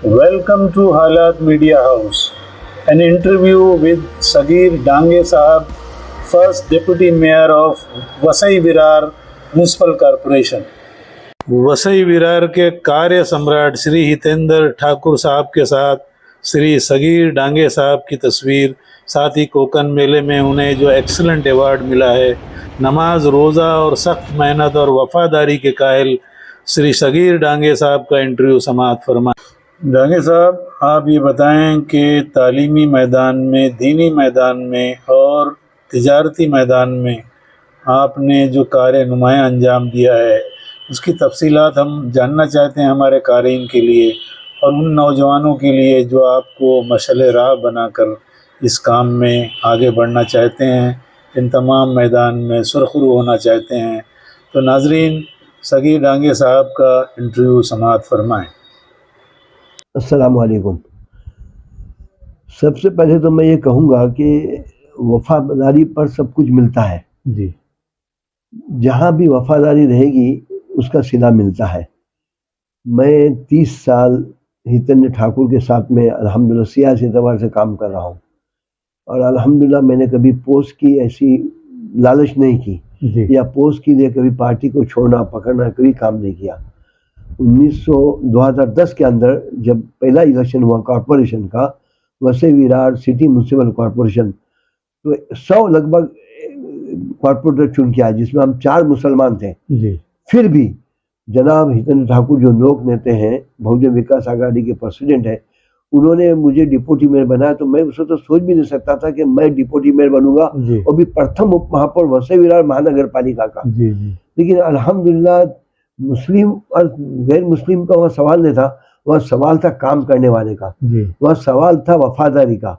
Welcome to Halat Media House, an interview with Sagir Dange Sahab, first Deputy Mayor of Vasai Virar Municipal Corporation. Vasai Virar के कार्य सम्राट श्री हितेंद्र ठाकुर साहब के साथ श्री सगीर डांगे साहब की तस्वीर, साथ ही कोकन मेले में उन्हें जो एक्सीलेंट अवार्ड मिला है, नमाज रोज़ा और सख्त मेहनत और वफादारी के कायल श्री सगीर डांगे साहब का इंटरव्यू समाअत फरमाएं। डांगे साहब, आप ये बताएं कि तालीमी मैदान में, दीनी मैदान में और तिजारती मैदान में आपने जो कार्य नुमाया अंजाम दिया है, उसकी तफसीलात हम जानना चाहते हैं हमारे क़ारीन के लिए और उन नौजवानों के लिए जो आपको मशअल राह बनाकर इस काम में आगे बढ़ना चाहते हैं, इन तमाम मैदान में सुरखरू होना चाहते हैं। तो नाजरीन, सगीर डांगे साहब का इंटरव्यू समाअत फरमाएं। अस्सलाम वालेकुम। सबसे पहले तो मैं ये कहूँगा कि वफादारी पर सब कुछ मिलता है जी। जहाँ भी वफादारी रहेगी उसका सिला मिलता है। मैं 30 साल हितेंद्र ठाकुर के साथ में अल्हम्दुलिल्लाह सियासी एतबार से काम कर रहा हूँ और अल्हम्दुलिल्लाह मैंने कभी पोस्ट की ऐसी लालच नहीं की जी। या पोस्ट के लिए कभी पार्टी को छोड़ना पकड़ना कभी काम नहीं किया। 2010 के अंदर जब पहला इलेक्शन हुआ कॉरपोरेशन का, Vasai Virar city municipal corporation, तो 100 लगभग कॉरपोरेटर चुन के आए जिसमें हम 4 मुसलमान थे जी। फिर भी जनाब हितेंद्र ठाकुर जो लोक नेता हैं, बहुजन विकास आघाड़ी के प्रेसिडेंट हैं, उन्होंने मुझे डिप्टी मेयर बनाया। तो मैं उसको तो सोच भी नहीं सकता था कि मैं डिप्टी मेयर बनूंगा और भी प्रथम उप महापौर वसई विरार महानगर पालिका का। लेकिन अल्हम्दुलिल्लाह मुस्लिम और गैर मुस्लिम का वहाँ सवाल नहीं था, वहाँ सवाल था काम करने वाले का, वहाँ सवाल था वफादारी का।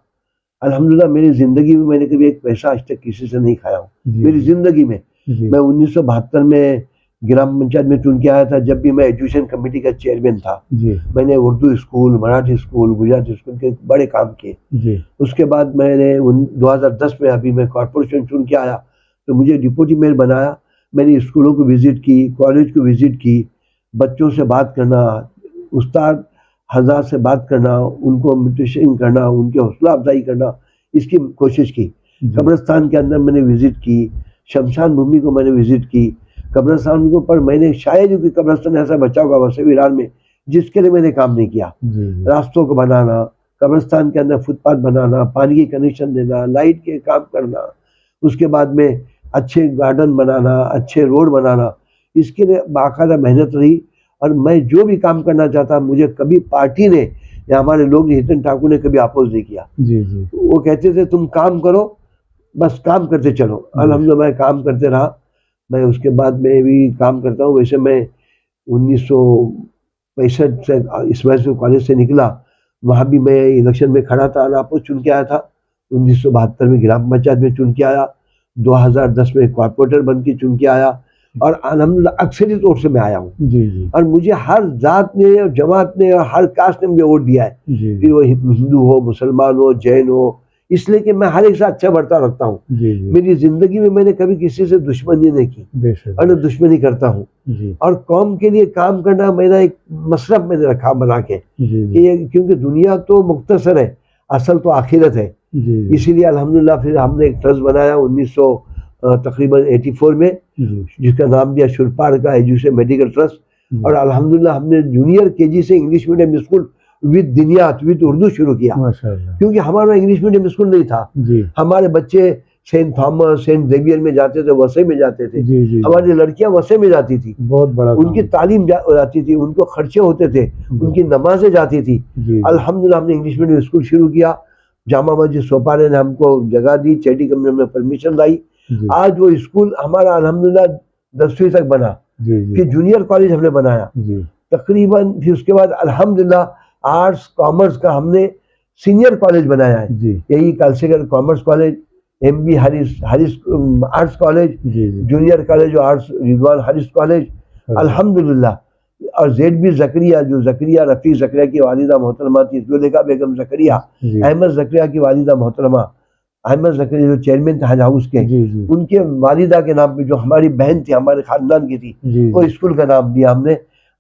अल्हम्दुलिल्लाह मेरी ज़िंदगी में मैंने कभी एक पैसा आज तक किसी से नहीं खाया हूँ मेरी ज़िंदगी में। मैं 1972 में ग्राम पंचायत में चुन के आया था, जब भी मैं एजुकेशन कमेटी का चेयरमैन था। मैंने Urdu school, Marathi school, Gujarati school के बड़े काम किए। उसके बाद मैंने 2010 में अभी मैं कॉरपोरेशन चुन के आया तो मुझे डिप्टी मेयर बनाया। मैंने स्कूलों को विज़िट की, कॉलेज को विज़िट की, बच्चों से बात करना, उस्ताद हज़ार से बात करना, उनको मोटिवेशन करना, उनकी हौसला अफजाई करना, इसकी कोशिश की। कब्रिस्तान के अंदर मैंने विज़िट की, शमशान भूमि को मैंने विज़िट की। कब्रिस्तान के ऊपर मैंने शायद कि कब्रिस्तान ऐसा बचा होगा वसई विरार में जिसके लिए मैंने काम नहीं किया। रास्तों को बनाना, कब्रिस्तान के अंदर फुटपाथ बनाना, पानी की कनेक्शन देना, लाइट के काम करना, उसके बाद में अच्छे गार्डन बनाना, अच्छे रोड बनाना, इसके लिए बाकायदा मेहनत रही। और मैं जो भी काम करना चाहता, मुझे कभी पार्टी ने या हमारे लोग हितेंद्र ठाकुर ने कभी अपोज नहीं किया। वो कहते थे तुम काम करो, बस काम करते चलो। अल्हम्दुलिल्लाह मैं काम करते रहा। मैं उसके बाद में भी काम करता हूँ। वैसे मैं 1965 से इस्माइल कॉलेज से निकला, वहाँ भी मैं इलेक्शन में खड़ा था, अनापोज चुन के आया था। 1972 में ग्राम पंचायत में चुन के आया, 2010 में कॉर्पोरेटर बन के चुन के आया और अल्हम्दुलिल्लाह अक्सरियत वोट से मैं आया हूँ। और मुझे हर जात ने और जमात ने और हर कास्ट ने मुझे वोट दिया है, फिर वो हिंदू हो, मुसलमान हो, जैन हो, इसलिए कि मैं हर एक से अच्छा बर्ताव रखता हूँ। मेरी जिंदगी में मैंने कभी किसी से दुश्मनी नहीं की और न दुश्मनी करता हूँ। और कौम के लिए काम करना मेरा एक मसरफ मैंने रखा बना के कि क्योंकि दुनिया तो मुख्तसर है, असल तो आखिरत है। इसीलिए अल्हम्दुलिल्लाह फिर हमने एक ट्रस्ट बनाया 1900 तकरीबन 84 में, जिसका नाम दिया शुरपार का एजुकेशन मेडिकल ट्रस्ट। और अल्हम्दुलिल्लाह हमने जूनियर केजी से इंग्लिश मीडियम स्कूल विद दिनियात विद उर्दू शुरू किया, क्योंकि हमारा इंग्लिश मीडियम स्कूल नहीं था। हमारे बच्चे सेंट थॉमस, सेंट जेवियर में जाते थे, वसई में जाते थे। हमारी लड़कियां वसई में जाती थी, बहुत बड़ा उनकी तालीम जाती थी, उनको खर्चे होते थे, उनकी नमाजें जाती थी। अल्हम्दुलिल्लाह हमने इंग्लिश मीडियम स्कूल शुरू किया। जामा मस्जिद सोपारे ने हमको जगह दी, चैटी कम्युनिटी में परमिशन लाई। आज वो स्कूल हमारा अल्हम्दुलिल्लाह 10वीं तक बना। फिर जूनियर कॉलेज हमने बनाया तकरीबन। फिर उसके बाद अल्हम्दुलिल्लाह आर्ट्स कॉमर्स का हमने सीनियर कॉलेज बनाया है, यही Kalsekar commerce college, MB Haris arts college, junior college arts Rizwan Haris college अल्हम्दुलिल्लाह। और ZB जकरिया, जो जकरिया रफ़ी जकरिया की वालिदा मोहतरमा थी, जुलेखा बेगम जकरिया, अहमद जकरिया की वालिदा मोहतरमा, अहमद जकरिया जो चेयरमैन थे हज हाउस के, उनके वालिदा के नाम पे जो हमारी बहन थी, हमारे खानदान की थी, वो स्कूल का नाम दिया हमने।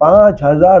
5000